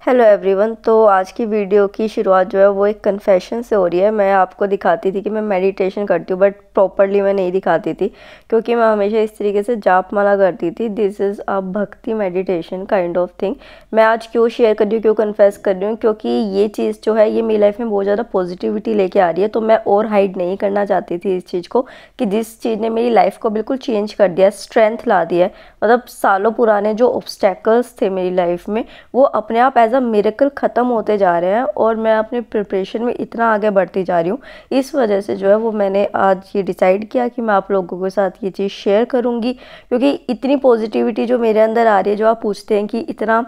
Hello everyone. तो आज की वीडियो की शुरुआत जो है वो एक कन्फेशन से हो रही है। मैं आपको दिखाती थी कि मैं मेडिटेशन करती हूँ, बट प्रॉपरली मैं नहीं दिखाती थी क्योंकि मैं हमेशा इस तरीके से जाप माला करती थी। दिस इज़ अ भक्ति मेडिटेशन काइंड ऑफ थिंग। मैं आज क्यों शेयर कर रही हूँ, क्यों कन्फेस कर रही हूँ, क्योंकि ये चीज़ जो है ये मेरी लाइफ में बहुत ज़्यादा पॉजिटिविटी लेके आ रही है। तो मैं और हाइड नहीं करना चाहती थी इस चीज़ को कि जिस चीज़ ने मेरी लाइफ को बिल्कुल चेंज कर दिया, स्ट्रेंथ ला दिया है। मतलब सालों पुराने जो ऑब्स्टेकल्स थे मेरी लाइफ में वो अपने आप एज अ मिरेकल ख़त्म होते जा रहे हैं और मैं अपने प्रिपरेशन में इतना आगे बढ़ती जा रही हूँ। इस वजह से जो है वो मैंने आज ये डिसाइड किया कि मैं आप लोगों के साथ ये चीज़ शेयर करूँगी, क्योंकि इतनी पॉजिटिविटी जो मेरे अंदर आ रही है, जो आप पूछते हैं कि इतना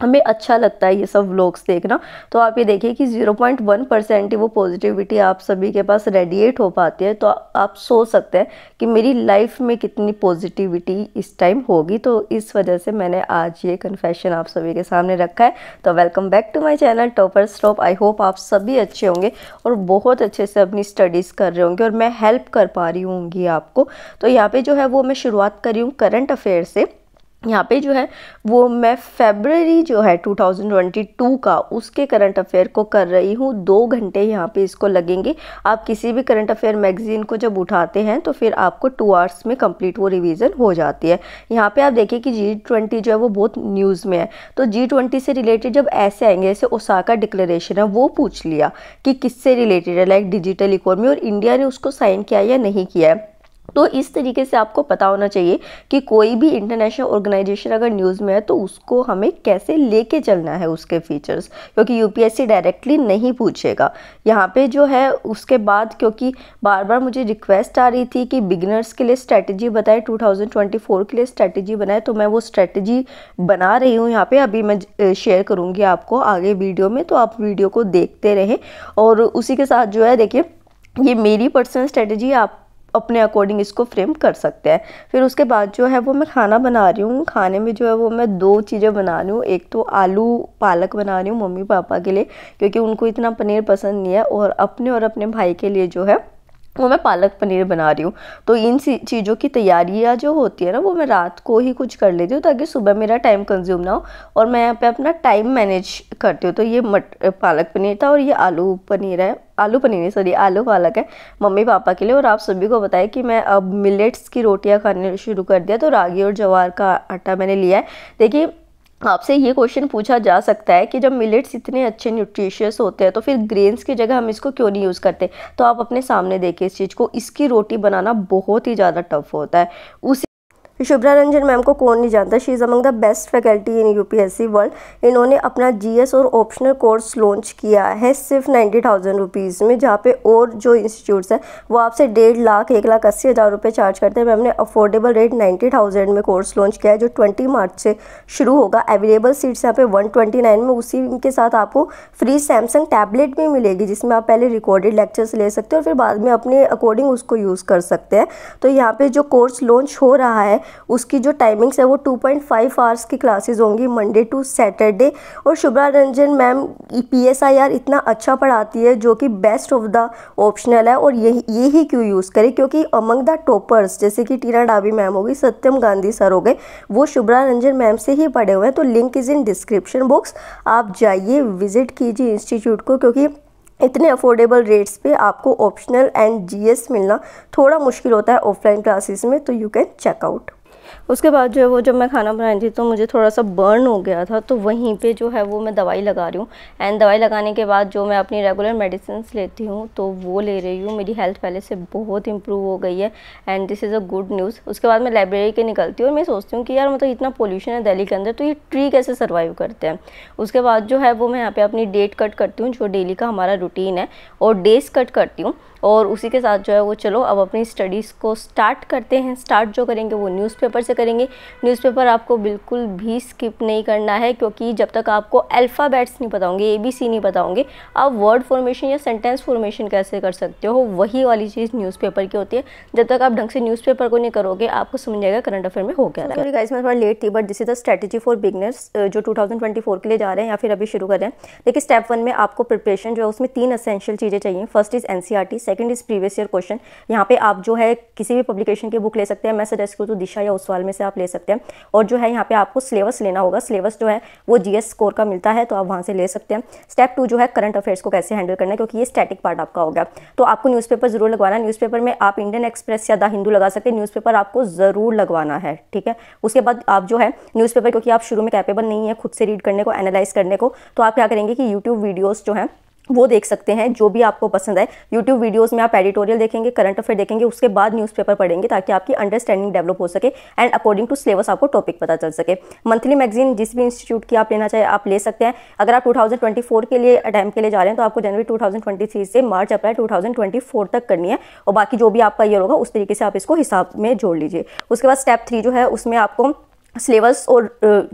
हमें अच्छा लगता है ये सब व्लॉग्स देखना, तो आप ये देखिए कि 0.1% ही वो पॉजिटिविटी आप सभी के पास रेडिएट हो पाती है। तो आप सोच सकते हैं कि मेरी लाइफ में कितनी पॉजिटिविटी इस टाइम होगी। तो इस वजह से मैंने आज ये कन्फेशन आप सभी के सामने रखा है। तो welcome back to my channel toppers top. I hope आप सभी अच्छे होंगे और बहुत अच्छे से अपनी स्टडीज़ कर रहे होंगे और मैं हेल्प कर पा रही होंगी आपको। तो यहाँ पे जो है वो मैं शुरुआत कर रही हूँ करंट अफेयर से। यहाँ पे जो है वो मैं फेब्रवरी जो है 2022 का उसके करंट अफेयर को कर रही हूँ। 2 घंटे यहाँ पे इसको लगेंगे। आप किसी भी करंट अफेयर मैगजीन को जब उठाते हैं तो फिर आपको 2 आवर्स में कंप्लीट वो रिवीजन हो जाती है। यहाँ पे आप देखिए कि G20 जो है वो बहुत न्यूज़ में है। तो G20 से रिलेटेड जब ऐसे आएंगे, जैसे ओसाका डिक्लेरेशन है, वो पूछ लिया कि किससे रिलेटेड है, लाइक डिजिटल इकोनॉमी, और इंडिया ने उसको साइन किया या नहीं किया है। तो इस तरीके से आपको पता होना चाहिए कि कोई भी इंटरनेशनल ऑर्गेनाइजेशन अगर न्यूज़ में है तो उसको हमें कैसे लेके चलना है उसके फीचर्स, क्योंकि यूपीएससी डायरेक्टली नहीं पूछेगा यहाँ पे जो है। उसके बाद क्योंकि बार बार मुझे रिक्वेस्ट आ रही थी कि बिगिनर्स के लिए स्ट्रेटजी बताए, 2024 के लिए स्ट्रेटजी बनाए, तो मैं वो स्ट्रेटजी बना रही हूँ यहाँ पे। अभी मैं शेयर करूँगी आपको आगे वीडियो में, तो आप वीडियो को देखते रहें। और उसी के साथ जो है देखिए, ये मेरी पर्सनल स्ट्रेटजी, आप अपने अकॉर्डिंग इसको फ्रेम कर सकते हैं। फिर उसके बाद जो है वो मैं खाना बना रही हूँ। खाने में जो है वो मैं 2 चीज़ें बना रही हूँ। एक तो आलू पालक बना रही हूँ मम्मी पापा के लिए, क्योंकि उनको इतना पनीर पसंद नहीं है, और अपने भाई के लिए जो है वो मैं पालक पनीर बना रही हूँ। तो इन चीज़ों की तैयारियाँ जो होती है ना, वो मैं रात को ही कुछ कर लेती हूँ ताकि सुबह मेरा टाइम कंज्यूम ना हो, और मैं यहाँ पे अपना टाइम मैनेज करती हूँ। तो ये पालक पनीर था, और ये आलू पनीर है, आलू पनीर नहीं सॉरी आलू पालक है मम्मी पापा के लिए। और आप सभी को बताया कि मैं अब मिलेट्स की रोटियां खाने शुरू कर दिया। तो रागी और ज्वार का आटा मैंने लिया है। देखिए, आपसे ये क्वेश्चन पूछा जा सकता है कि जब मिलेट्स इतने अच्छे न्यूट्रिशियस होते हैं तो फिर ग्रेन्स की जगह हम इसको क्यों नहीं यूज़ करते। तो आप अपने सामने देखिए इस चीज़ को, इसकी रोटी बनाना बहुत ही ज़्यादा टफ होता है। उसी शुभ्रा रंजन मैम को कौन नहीं जानता, she is among the best faculty in UPSC world. इन्होंने अपना जीएस और ऑप्शनल कोर्स लॉन्च किया है सिर्फ 90,000 रुपीज़ में, जहाँ पे और जो इंस्टीट्यूट्स हैं वो आपसे 1.5 लाख 1,80,000 रुपये चार्ज करते हैं। मैम ने अफोर्डेबल रेट 90,000 में कोर्स लॉन्च किया है, जो 20 मार्च से शुरू होगा। अवेलेबल सीट्स यहाँ पे 129 में। उसी के साथ आपको फ्री सैमसंग टैबलेट भी मिलेगी, जिसमें आप पहले रिकॉर्डेड लेक्चर्स ले सकते हो और फिर बाद में अपने अकॉर्डिंग उसको यूज़ कर सकते हैं। तो यहाँ पे जो कोर्स लॉन्च हो रहा है उसकी जो टाइमिंग्स है वो 2.5 आवर्स की क्लासेस होंगी मंडे टू सैटरडे। और शुभ्रा रंजन मैम PSIR इतना अच्छा पढ़ाती है, जो कि बेस्ट ऑफ द ऑप्शनल है। और यही क्यों यूज़ करें, क्योंकि अमंग द टॉपर्स जैसे कि टीना डाबी मैम हो गई, सत्यम गांधी सर हो गए, वो शुभ्रा रंजन मैम से ही पढ़े हुए हैं। तो link is in description box, आप जाइए विजिट कीजिए इंस्टीट्यूट को, क्योंकि इतने अफोर्डेबल रेट्स पे आपको ऑप्शनल एंड जीएस मिलना थोड़ा मुश्किल होता है ऑफलाइन क्लासेस में। तो यू कैन चेक आउट। उसके बाद जो है वो जब मैं खाना बना रही थी तो मुझे थोड़ा सा बर्न हो गया था, तो वहीं पे जो है वो मैं दवाई लगा रही हूँ। एंड दवाई लगाने के बाद जो मैं अपनी रेगुलर मेडिसिन लेती हूँ तो वो ले रही हूँ। मेरी हेल्थ पहले से बहुत इंप्रूव हो गई है, and this is a good news. उसके बाद मैं लाइब्रेरी के निकलती हूँ और मैं सोचती हूँ कि यार मतलब इतना पोल्यूशन है दिल्ली के अंदर, तो ये ट्री कैसे सर्वाइव करते हैं। उसके बाद जो है वो मैं यहाँ पर अपनी डेट कट करती हूँ, जो डेली का हमारा रूटीन है, और डेज कट करती हूँ। और उसी के साथ जो है वो चलो अब अपनी स्टडीज़ को स्टार्ट करते हैं। स्टार्ट जो करेंगे वो न्यूज़पेपर से करेंगे। न्यूज़पेपर आपको बिल्कुल भी स्किप नहीं करना है, क्योंकि जब तक आपको अल्फ़ाबेट्स नहीं पता होंगे, ABC नहीं पता होंगे, आप वर्ड फॉर्मेशन या सेंटेंस फॉर्मेशन कैसे कर सकते हो, वही वाली चीज़ न्यूज़पेपर की होती है। जब तक आप ढंग से न्यूज़पेपर को नहीं करोगे आपको समझ जाएगा करंट अफेयर में हो गया है। सॉरी गाइस, मैं थोड़ा लेट थी, but this is the strategy for beginners जो 2024 के लिए जा रहे हैं या फिर अभी शुरू कर रहे हैं। देखिए, स्टेप 1 में आपको प्रिपरेशन जो है उसमें 3 एसेंशियल चीज़ें चाहिए। First is NCERT, second is previous year question. यहाँ पे आप जो है किसी भी पब्लिकेशन की बुक ले सकते हैं, मैं सजेस्ट करूँ तो दिशा या उस्वाल में से आप ले सकते हैं। और जो है यहाँ पे आपको सिलेबस लेना होगा, सिलेबस जो है वो जीएस स्कोर का मिलता है, तो आप वहाँ से ले सकते हैं। स्टेप 2 जो है करंट अफेयर्स को कैसे हैंडल करना है, क्योंकि ये स्टैटिक पार्ट आपका हो गया। तो आपको न्यूज़पेपर जरूर लगवाना है। न्यूज़पेपर में आप इंडियन एक्सप्रेस या द हिंदू लगा सकते हैं, न्यूज़पेपर आपको जरूर लगवाना है, ठीक है। उसके बाद आप जो है न्यूज़पेपर, क्योंकि आप शुरू में कैपेबल नहीं है खुद से रीड करने को, एनालाइज करने को, तो आप क्या करेंगे कि यूट्यूब वीडियोस जो हैं वो देख सकते हैं, जो भी आपको पसंद है। यूट्यूब वीडियोस में आप एडिटोरियल देखेंगे, करंट अफेयर देखेंगे, उसके बाद न्यूज़पेपर पढ़ेंगे, ताकि आपकी अंडरस्टैंडिंग डेवलप हो सके एंड अकॉर्डिंग टू सिलेबस आपको टॉपिक पता चल सके। मंथली मैगजीन जिस भी इंस्टीट्यूट की आप लेना चाहे आप ले सकते हैं। अगर आप 2024 के लिए अटैम्प्ट के लिए जा रहे हैं तो आपको जनवरी 2023 से मार्च अप्रैल 2024 तक करनी है, और बाकी जो भी आपका ईयर होगा उस तरीके से आप इसको हिसाब में जोड़ लीजिए। उसके बाद स्टेप 3 जो है उसमें आपको सिलेबस और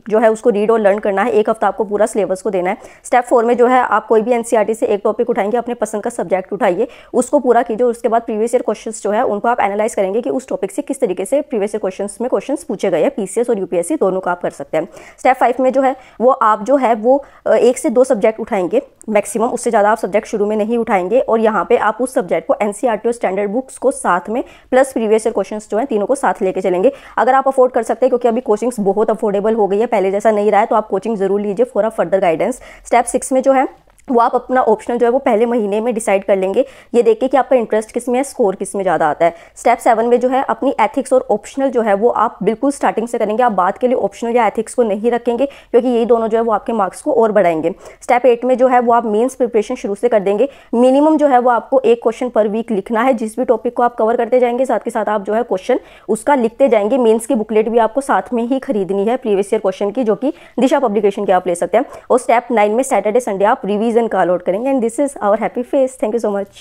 जो है उसको रीड और लर्न करना है। एक हफ्ता आपको पूरा सिलेबस को देना है। स्टेप 4 में जो है आप कोई भी एनसीईआरटी से एक टॉपिक उठाएंगे, अपने पसंद का सब्जेक्ट उठाइए, उसको पूरा कीजिए। उसके बाद प्रीवियस ईयर क्वेश्चंस जो है उनको आप एनालाइज करेंगे कि उस टॉपिक से किस तरीके से प्रीवियस ईयर क्वेश्चंस में क्वेश्चंस पूछे गए हैं, पीसीएस और यूपीएससी दोनों का आप कर सकते हैं। स्टेप 5 में जो है वो आप जो है वो 1 से 2 सब्जेक्ट उठाएंगे मैक्सिमम, उससे ज़्यादा आप सब्जेक्ट शुरू में नहीं उठाएंगे। और यहाँ पे आप उस सब्जेक्ट को एनसीईआरटी और स्टैंडर्ड बुक्स को साथ में प्लस प्रीवियस ईयर क्वेश्चंस जो हैं तीनों को साथ लेके चलेंगे। अगर आप अफोर्ड कर सकते हैं, क्योंकि अभी कोचिंग्स बहुत अफोर्डेबल हो गई है, पहले जैसा नहीं रहा है, तो आप कोचिंग जरूर लीजिए for a further guidance. Step 6 में जो है वो आप अपना ऑप्शनल जो है वो पहले महीने में डिसाइड कर लेंगे, ये देख के कि आपका इंटरेस्ट किस में है, स्कोर किस में ज़्यादा आता है। स्टेप 7 में जो है अपनी एथिक्स और ऑप्शनल जो है वो आप बिल्कुल स्टार्टिंग से करेंगे, आप बात के लिए ऑप्शनल या एथिक्स को नहीं रखेंगे, क्योंकि यही दोनों जो है वो आपके मार्क्स को और बढ़ाएंगे। स्टेप 8 में जो है वो आप मेंस प्रिपरेशन शुरू से कर देंगे। मिनिमम जो है वो आपको 1 क्वेश्चन पर वीक लिखना है, जिस भी टॉपिक को आप कवर करते जाएंगे साथ के साथ आप जो है क्वेश्चन उसका लिखते जाएंगे। मेंस की बुकलेट भी आपको साथ में ही खरीदनी है प्रीवियस ईयर क्वेश्चन की, जो कि दिशा पब्लिकेशन की आप ले सकते हैं। और स्टेप 9 में सैटरडे संडे आप रिवीजन का अलॉट करेंगे। And this is our happy face. Thank you so much.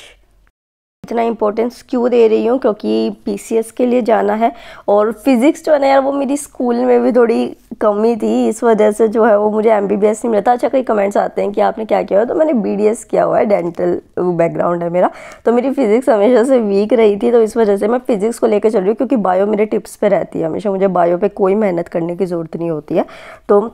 इतना इंपॉर्टेंस क्यों दे रही हूँ, क्योंकि पीसीएस के लिए जाना है, और फिजिक्स जो है ना यार वो मेरी स्कूल में भी थोड़ी कमी थी, इस वजह से जो है वो मुझे एमबीबीएस नहीं मिलता। अच्छा, कई कमेंट्स आते हैं कि आपने क्या किया हो, तो मैंने बीडीएस किया हुआ है, डेंटल बैकग्राउंड है मेरा, तो मेरी फिजिक्स हमेशा से वीक रही थी, तो इस वजह से मैं फिजिक्स को लेकर चल रही हूँ, क्योंकि बायो मेरे टिप्स पे रहती है हमेशा, मुझे बायो पे कोई मेहनत करने की ज़रूरत नहीं होती है। तो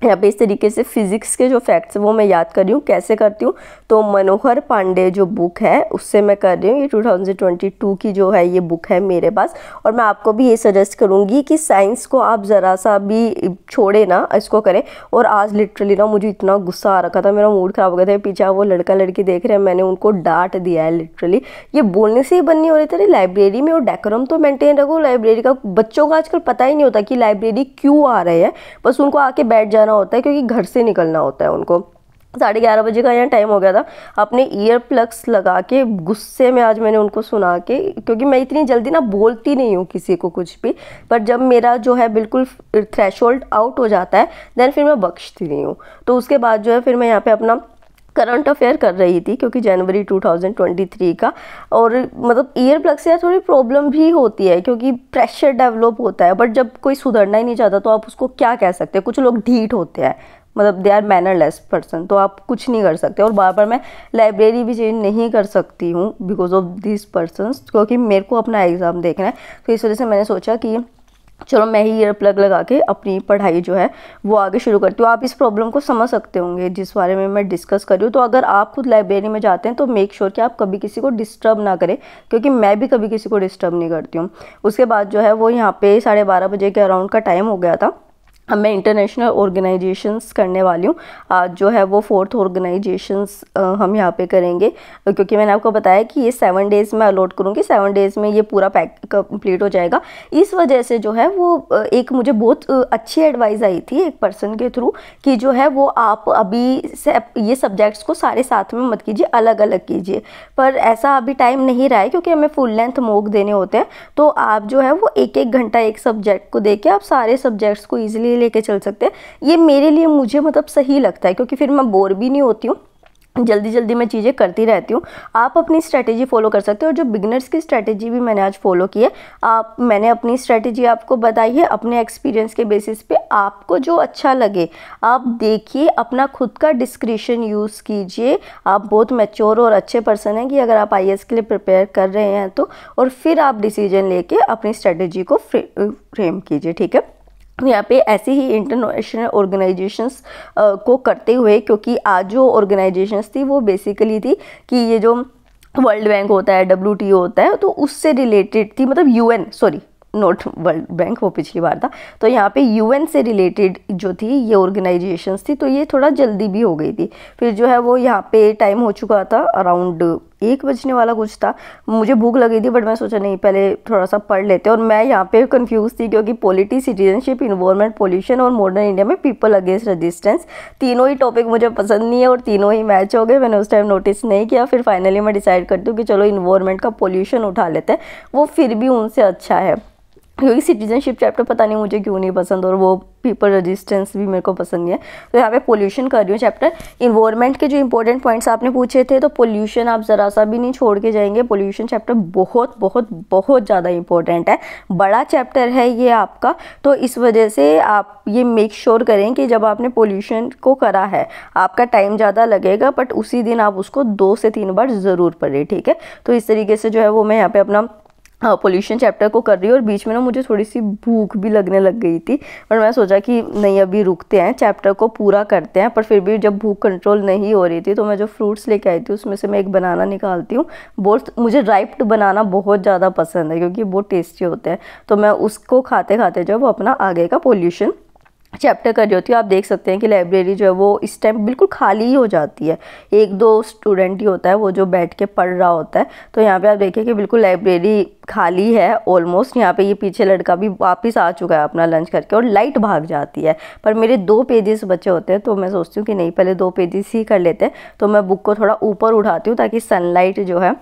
यहाँ पे इस तरीके से फिजिक्स के जो फैक्ट्स वो मैं याद कर रही हूँ। कैसे करती हूँ, तो मनोहर पांडे जो बुक है उससे मैं कर रही हूँ। ये 2022 की जो है ये बुक है मेरे पास, और मैं आपको भी ये सजेस्ट करूँगी कि साइंस को आप ज़रा सा भी छोड़े ना, इसको करें। और आज लिटरली ना मुझे इतना गुस्सा आ रखा था, मेरा मूड ख़राब हो गया था। पीछे वो लड़का लड़की देख रहे हैं, मैंने उनको डांट दिया है लिटरली, ये बोलने से ही बन नहीं हो रही थी। लाइब्रेरी में और डेकोरम तो मेंटेन रखो लाइब्रेरी का। बच्चों को आजकल पता ही नहीं होता कि लाइब्रेरी क्यों आ रहे हैं, बस उनको आके बैठ जाना होता है, क्योंकि घर से निकलना होता है उनको। 11:30 बजे का यहाँ टाइम हो गया था, अपने ईयर प्लग्स लगा के गुस्से में आज मैंने उनको सुना के, क्योंकि मैं इतनी जल्दी ना बोलती नहीं हूँ किसी को कुछ भी, पर जब मेरा जो है बिल्कुल थ्रेशोल्ड आउट हो जाता है देन फिर मैं बख्शती नहीं हूँ। तो उसके बाद जो है फिर मैं यहाँ पे अपना करंट अफेयर कर रही थी, क्योंकि जनवरी 2023 का, और मतलब ईयर प्लग से थोड़ी प्रॉब्लम भी होती है, क्योंकि प्रेशर डेवलप होता है, बट जब कोई सुधरना ही नहीं चाहता तो आप उसको क्या कह सकते हैं। कुछ लोग ढीठ होते हैं, मतलब दे आर मैनरलेस पर्सन, तो आप कुछ नहीं कर सकते। और बार बार मैं लाइब्रेरी भी चेंज नहीं कर सकती हूँ बिकॉज ऑफ दिस पर्सनस, क्योंकि मेरे को अपना एग्ज़ाम देखना है। तो इस वजह से मैंने सोचा कि चलो मैं ही ईयर प्लग लगा के अपनी पढ़ाई जो है वो आगे शुरू करती हूँ। आप इस प्रॉब्लम को समझ सकते होंगे जिस बारे में मैं डिस्कस कर रही हूँ। तो अगर आप खुद लाइब्रेरी में जाते हैं तो मेक श्योर कि आप कभी किसी को डिस्टर्ब ना करें, क्योंकि मैं भी कभी किसी को डिस्टर्ब नहीं करती हूँ। उसके बाद जो है वो यहाँ पे 12:30 बजे के अराउंड का टाइम हो गया था। अब मैं इंटरनेशनल ऑर्गेनाइजेशंस करने वाली हूँ। आज जो है वो 4th ऑर्गेनाइजेशंस हम यहाँ पे करेंगे, क्योंकि मैंने आपको बताया कि ये 7 डेज़ में अलॉट करूँगी, 7 डेज़ में ये पूरा पैक कंप्लीट हो जाएगा। इस वजह से जो है वो एक मुझे बहुत अच्छी एडवाइस आई थी एक पर्सन के थ्रू कि जो है वो आप अभी से ये सब्जेक्ट्स को सारे साथ में मत कीजिए, अलग अलग कीजिए। पर ऐसा अभी टाइम नहीं रहा है, क्योंकि हमें फुल लेंथ मॉक देने होते हैं। तो आप जो है वो 1-1 घंटा एक सब्जेक्ट को दे के आप सारे सब्जेक्ट्स को ईजिली लेके चल सकते हैं। ये मेरे लिए मुझे मतलब सही लगता है, क्योंकि फिर मैं बोर भी नहीं होती हूँ, जल्दी जल्दी मैं चीज़ें करती रहती हूँ। आप अपनी स्ट्रैटेजी फॉलो कर सकते हो, और जो बिगनर्स की स्ट्रैटेजी भी मैंने आज फॉलो की है। मैंने अपनी स्ट्रैटेजी आपको बताई है अपने एक्सपीरियंस के बेसिस पे। आपको जो अच्छा लगे आप देखिए, अपना खुद का डिस्क्रिशन यूज़ कीजिए। आप बहुत मैच्योर और अच्छे पर्सन हैं कि अगर आप आईएएस के लिए प्रिपेयर कर रहे हैं तो, और फिर आप डिसीजन लेके अपनी स्ट्रैटेजी को फ्रेम कीजिए, ठीक है। यहाँ पे ऐसे ही इंटरनेशनल ऑर्गेनाइजेशंस को करते हुए, क्योंकि आज जो ऑर्गेनाइजेशंस थी वो बेसिकली थी कि ये जो वर्ल्ड बैंक होता है, WTO होता है, तो उससे रिलेटेड थी, मतलब UN, sorry not world bank, वो पिछली बार था। तो यहाँ पे UN से रिलेटेड जो थी ये ऑर्गेनाइजेशंस थी, तो ये थोड़ा जल्दी भी हो गई थी। फिर जो है वो यहाँ पे टाइम हो चुका था, अराउंड 1 बजने वाला कुछ था। मुझे भूख लगी थी बट मैं सोचा नहीं पहले थोड़ा सा पढ़ लेते, और मैं यहाँ पे कंफ्यूज थी क्योंकि पॉलिटी, सिटीजनशिप, इन्वायरमेंट, पोल्यूशन और मॉडर्न इंडिया में पीपल अगेंस्ट रेजिस्टेंस, तीनों ही टॉपिक मुझे पसंद नहीं है और तीनों ही मैच हो गए। मैंने उस टाइम नोटिस नहीं किया, फिर फाइनली मैं डिसाइड करती हूँ कि चलो इन्वायरमेंट का पोल्यूशन उठा लेते हैं, वो फिर भी उनसे अच्छा है, क्योंकि सिटीजनशिप चैप्टर पता नहीं मुझे क्यों नहीं पसंद और वो पीपल रेजिस्टेंस भी मेरे को पसंद नहीं है। तो यहाँ पे पोल्यूशन कर रही हूँ चैप्टर। इन्वायरमेंट के जो इंपॉर्टेंट पॉइंट्स आपने पूछे थे, तो पोल्यूशन आप ज़रा सा भी नहीं छोड़ के जाएंगे। पोल्यूशन चैप्टर बहुत बहुत बहुत ज़्यादा इंपॉर्टेंट है, बड़ा चैप्टर है ये आपका, तो इस वजह से आप ये मेक श्योर करें कि जब आपने पोल्यूशन को करा है, आपका टाइम ज़्यादा लगेगा बट उसी दिन आप उसको 2 से 3 बार ज़रूर पढ़ें, ठीक है। तो इस तरीके से जो है वो मैं यहाँ पे अपना पोल्यूशन चैप्टर को कर रही हूँ। और बीच में ना मुझे थोड़ी सी भूख भी लगने लग गई थी, पर मैं सोचा कि नहीं अभी रुकते हैं, चैप्टर को पूरा करते हैं। पर फिर भी जब भूख कंट्रोल नहीं हो रही थी तो मैं जो फ्रूट्स लेके आई थी उसमें से मैं एक बनाना निकालती हूँ। बहुत मुझे राइप्ड बनाना बहुत ज़्यादा पसंद है क्योंकि बहुत टेस्टी होते हैं, तो मैं उसको खाते खाते जो है वो अपना आगे का पोल्यूशन चैप्टर कर रही होती हूँ। आप देख सकते हैं कि लाइब्रेरी जो है वो इस टाइम बिल्कुल खाली ही हो जाती है, 1-2 स्टूडेंट ही होता है वो जो बैठ के पढ़ रहा होता है। तो यहाँ पे आप देखिए कि बिल्कुल लाइब्रेरी खाली है ऑलमोस्ट। यहाँ पे ये पीछे लड़का भी वापस आ चुका है अपना लंच करके, और लाइट भाग जाती है। पर मेरे 2 पेजेस बचे होते हैं, तो मैं सोचती हूँ कि नहीं पहले 2 पेजेस ही कर लेते हैं। तो मैं बुक को थोड़ा ऊपर उठाती हूँ ताकि सनलाइट जो है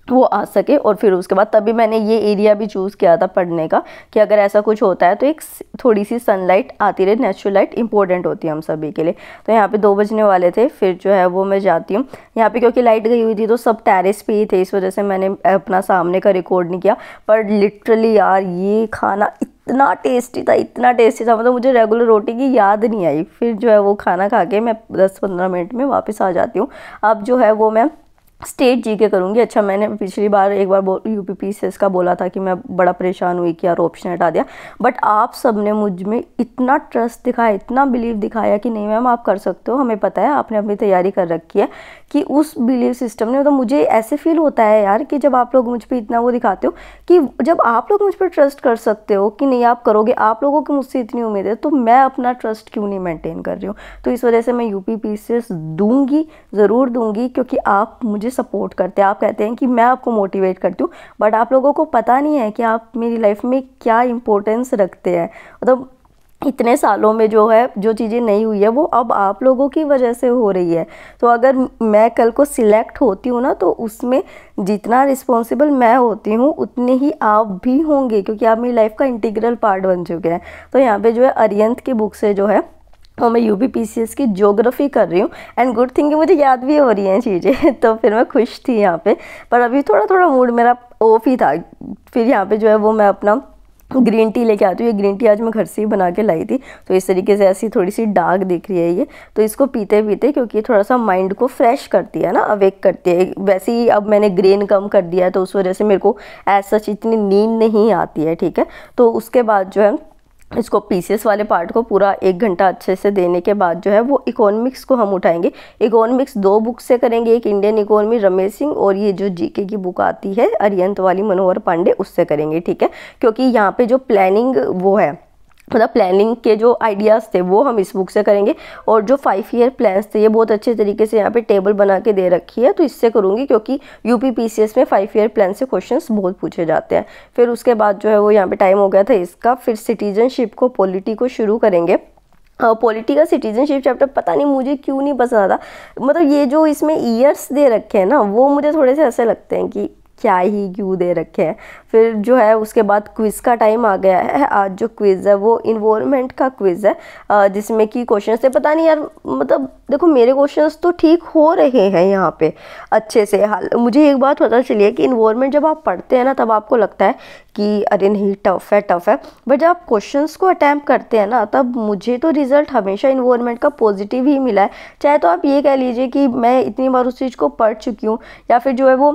वो आ सके, और फिर उसके बाद तभी मैंने ये एरिया भी चूज़ किया था पढ़ने का कि अगर ऐसा कुछ होता है तो एक थोड़ी सी सनलाइट आती रहे, नेचुरल लाइट इंपॉर्टेंट होती है हम सभी के लिए। तो यहाँ पे 2 बजने वाले थे, फिर जो है वो मैं जाती हूँ। यहाँ पे क्योंकि लाइट गई हुई थी तो सब टेरेस पे ही थे, इस वजह से मैंने अपना सामने का रिकॉर्ड नहीं किया। पर लिटरली यार ये खाना इतना टेस्टी था, इतना टेस्टी था, मतलब मुझे रेगुलर रोटी की याद नहीं आई। फिर जो है वो खाना खा के मैं 10-15 मिनट में वापस आ जाती हूँ। अब जो है वो मैं स्टेट जीके करूँगी। अच्छा, मैंने पिछली बार एक बार UPPCS का बोला था कि मैं बड़ा परेशान हुई कि यार ऑप्शन हटा दिया, बट आप सब ने मुझ में इतना ट्रस्ट दिखाया, इतना बिलीव दिखाया कि नहीं मैम आप कर सकते हो, हमें पता है आपने अपनी तैयारी कर रखी है, कि उस बिलीव सिस्टम ने, मतलब मुझे ऐसे फील होता है यार कि जब आप लोग मुझ पर इतना वो दिखाते हो कि जब आप लोग मुझ पर ट्रस्ट कर सकते हो कि नहीं आप करोगे, आप लोगों की मुझसे इतनी उम्मीद है, तो मैं अपना ट्रस्ट क्यों नहीं मेंटेन कर रही हूँ। तो इस वजह से मैं UPPCS दूंगी, ज़रूर दूंगी, क्योंकि आप मुझे सपोर्ट करते हैं, आप कहते हैं कि मैं आपको मोटिवेट करती हूँ, बट आप लोगों को पता नहीं है कि आप मेरी लाइफ में क्या इंपॉर्टेंस रखते हैं। मतलब इतने सालों में जो है जो चीज़ें नहीं हुई है वो अब आप लोगों की वजह से हो रही है। तो अगर मैं कल को सिलेक्ट होती हूँ ना, तो उसमें जितना रिस्पॉन्सिबल मैं होती हूँ उतने ही आप भी होंगे, क्योंकि आप मेरी लाइफ का इंटीग्रल पार्ट बन चुके हैं। तो यहाँ पे जो है अरिहंत की बुक से जो है और मैं UPPCS की ज्योग्राफी कर रही हूँ, एंड गुड थिंग कि मुझे याद भी हो रही हैं चीज़ें। तो फिर मैं खुश थी यहाँ पे, पर अभी थोड़ा थोड़ा मूड मेरा ऑफ ही था। फिर यहाँ पे जो है वो मैं अपना ग्रीन टी लेके आती हूँ। ये ग्रीन टी आज मैं घर से ही बना के लाई थी, तो इस तरीके से ऐसी थोड़ी सी डार्क दिख रही है ये। तो इसको पीते पीते, क्योंकि थोड़ा सा माइंड को फ्रेश करती है ना, अवेक करती है। वैसे ही अब मैंने ग्रेन कम कर दिया है तो उस वजह से मेरे को एज सच इतनी नींद नहीं आती है, ठीक है। तो उसके बाद जो है इसको पीसेस वाले पार्ट को पूरा 1 घंटा अच्छे से देने के बाद जो है वो इकोनॉमिक्स को हम उठाएंगे। इकोनॉमिक्स 2 बुक से करेंगे, एक इंडियन इकोनॉमी रमेश सिंह, और ये जो जीके की बुक आती है अरिहंत वाली मनोहर पांडे, उससे करेंगे, ठीक है। क्योंकि यहाँ पे जो प्लानिंग वो है, मतलब प्लानिंग के जो आइडियाज़ थे वो हम इस बुक से करेंगे, और जो 5 ईयर प्लान्स थे ये बहुत अच्छे तरीके से यहाँ पे टेबल बना के दे रखी है, तो इससे करूँगी, क्योंकि UPPCS में 5 ईयर प्लान से क्वेश्चंस बहुत पूछे जाते हैं। फिर उसके बाद जो है वो यहाँ पे टाइम हो गया था इसका। फिर सिटीजनशिप को, पॉलिटी को शुरू करेंगे। पॉलिटी का सिटीजनशिप चैप्टर पता नहीं मुझे क्यों नहीं पसंद आता, मतलब ये जो इसमें ईयर्स दे रखे हैं ना, वो मुझे थोड़े से ऐसे लगते हैं कि क्या ही क्यों दे रखे हैं। फिर जो है उसके बाद क्विज़ का टाइम आ गया है। आज जो क्विज़ है वो इन्वायरमेंट का क्विज़ है, जिसमें कि क्वेश्चन से पता नहीं यार, मतलब देखो मेरे क्वेश्चंस तो ठीक हो रहे हैं यहाँ पे अच्छे से। हाल मुझे एक बात पता चली है कि इन्वायरमेंट जब आप पढ़ते हैं ना, तब आपको लगता है कि अरे नहीं टफ़ है, बट जब आप क्वेश्चंस को अटैम्प्ट करते हैं ना, तब मुझे तो रिज़ल्ट हमेशा इन्वायरमेंट का पॉजिटिव ही मिला है। चाहे तो आप ये कह लीजिए कि मैं इतनी बार उस चीज़ को पढ़ चुकी हूँ, या फिर जो है वो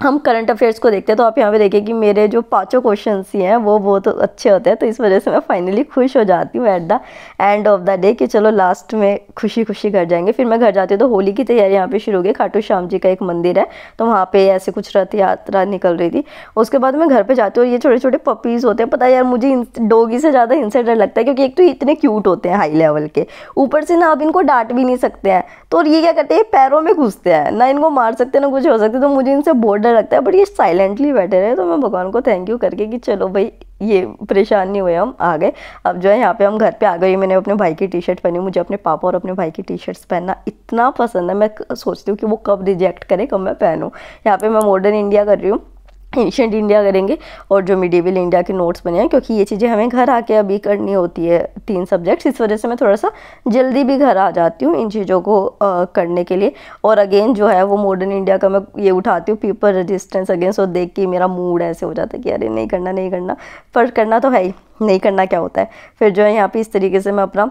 हम करंट अफेयर्स को देखते हैं, तो आप यहाँ पे देखिए कि मेरे जो 5 क्वेश्चंस ही हैं वो बहुत अच्छे होते हैं, तो इस वजह से मैं फाइनली खुश हो जाती हूँ at the end of the day कि चलो लास्ट में खुशी खुशी घर जाएंगे। फिर मैं घर जाती हूँ तो होली की तैयारी यहाँ पे शुरू हो गई। खाटू श्याम जी का एक मंदिर है, तो वहाँ पे ऐसे कुछ रथ यात्रा निकल रही थी। उसके बाद मैं घर पर जाती हूँ और ये छोटे छोटे पपीज़ होते हैं, पता है यार मुझे डॉगी से ज़्यादा इनसे डर लगता है, क्योंकि एक तो इतने क्यूट होते हैं हाई लेवल के, ऊपर से ना आप इनको डांट भी नहीं सकते हैं, तो और ये क्या करते हैं पैरों में घुसते हैं, ना इनको मार सकते ना कुछ हो सकते, तो मुझे इनसे बहुत डर लगता है। बट ये साइलेंटली बैठे रहे, तो मैं भगवान को थैंक यू करके कि चलो भाई ये परेशान नहीं हुए, हम आ गए। अब जो है यहाँ पे हम घर पे आ गए। मैंने अपने भाई की टी शर्ट पहनी, मुझे अपने पापा और अपने भाई की टी शर्ट्स पहनना इतना पसंद है, मैं सोचती हूँ कि वो कब रिजेक्ट करे कब मैं पहनूँ। यहाँ पे मैं मॉडर्न इंडिया कर रही हूँ, एंशिएंट इंडिया करेंगे और जो मिडिवल इंडिया के नोट्स बने हैं, क्योंकि ये चीज़ें हमें घर आके अभी करनी होती है 3 सब्जेक्ट्स, इस वजह से मैं थोड़ा सा जल्दी भी घर आ जाती हूँ इन चीज़ों को करने के लिए। और अगेन जो है वो मॉडर्न इंडिया का मैं ये उठाती हूँ पीपल रेजिस्टेंस अगेंस्ट, और देख के मेरा मूड ऐसे हो जाता है कि अरे नहीं करना नहीं करना, पर करना तो है ही, नहीं करना क्या होता है। फिर जो है यहाँ पे इस तरीके से मैं अपना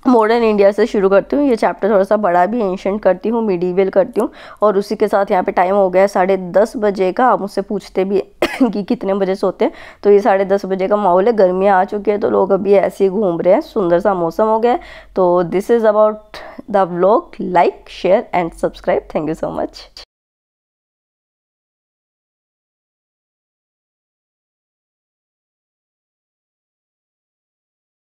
मॉडर्न इंडिया से शुरू करती हूँ। ये चैप्टर थोड़ा सा बड़ा भी, एंशिएंट करती हूँ, मिडीवल करती हूँ, और उसी के साथ यहाँ पे टाइम हो गया है 10:30 बजे का। आप मुझसे पूछते भी कि कितने बजे सोते हैं, तो ये 10:30 बजे का माहौल है। गर्मियाँ आ चुकी है तो लोग अभी ऐसे ही घूम रहे हैं, सुंदर सा मौसम हो गया है। तो this is about the vlog. Like share and subscribe. Thank you so much.